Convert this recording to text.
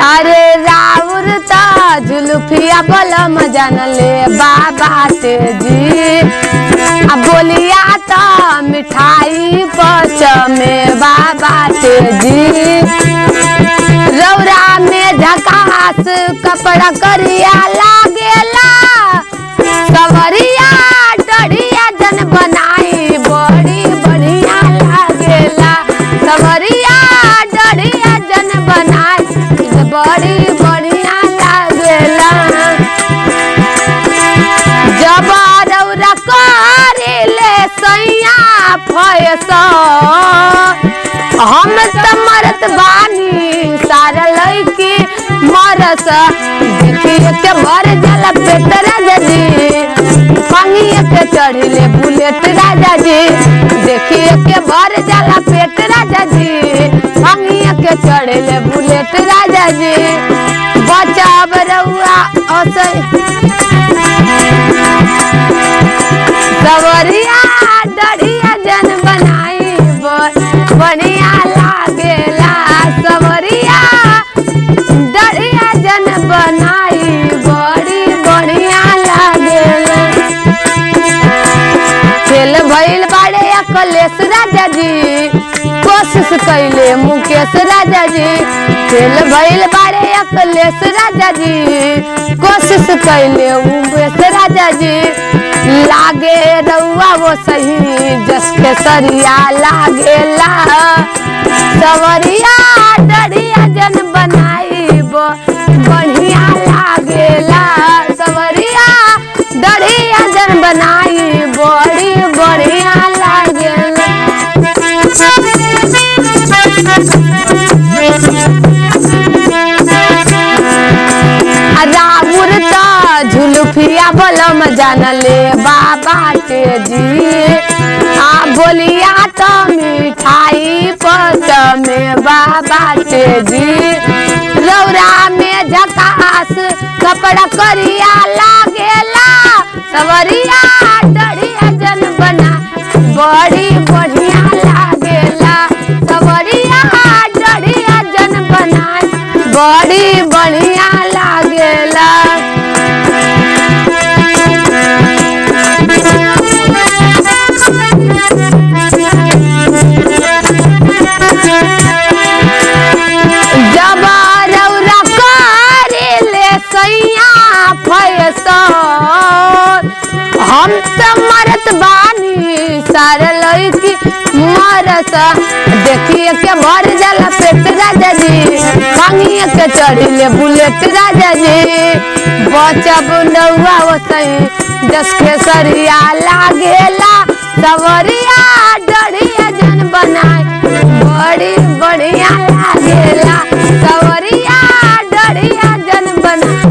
अरे राउर ता जुलुफिया बलम जान ले बाबा तेजी बोलिया तो मिठाई पच में बाबा तेजी रौरा में झकास कपड़ा करिया लागेला सवरिया डढ़िया जन बनाई बड़ी बढ़िया लागेला सवरिया डढ़िया जन बनाई बड़ी बढ़िया लागेला जब रौरा करिले सैया फैसा हम त मरत बानी सारा लड़की मरस देखिए के भर जाला पेट राजा जी पंगिए के चढ़िले बुलेट राजा जी देखिए के भर जाला पेट राजा जी पंगिए के चढ़िले बुलेट राजा जी बचाव रउआ असै सवरिया डढ़िया जन बनाई बढ़िया लागेला सवरिया डढ़िया जन बनाई बड़ी बढ़िया लागेला खेल भइल बाड़े अकलेश राजा जी कोशिश कैले मुकेश राजा जी खेल भइल बाड़े अकलेश राजा जी कोशिश कैले उमेश राजा जी लागे रउआ वो सही जस के सरिया लागेला सवरिया डढ़िया जन बनाई बढ़िया लागेला सवरिया डढ़िया जन बनाई बड़ी बढ़िया लागेला राउर ता झुलुफिया बलम जान ले बाबा तेजी बोलिया तो मिठाई पच में बाबा तेजी रौरा में झकास कपड़ा करिया लागेला सवरिया डढ़िया जन बना बड़ी बढ़िया लागेला सवरिया डढ़िया जन बना बड़ी बढ़िया लागेला जब रौरा करिले सैया फैसा हम त मरत बानी सारा लड़की मरस देखिए के भर जाला पेट राजा जी पंगिए के चढ़िले बुलेट राजा जी बचब नौआ वसई जस के सरिया लागेला सवरिया डढ़िया जन बनाए बड़ी बढ़िया लागेला सवरिया डढ़िया जन बना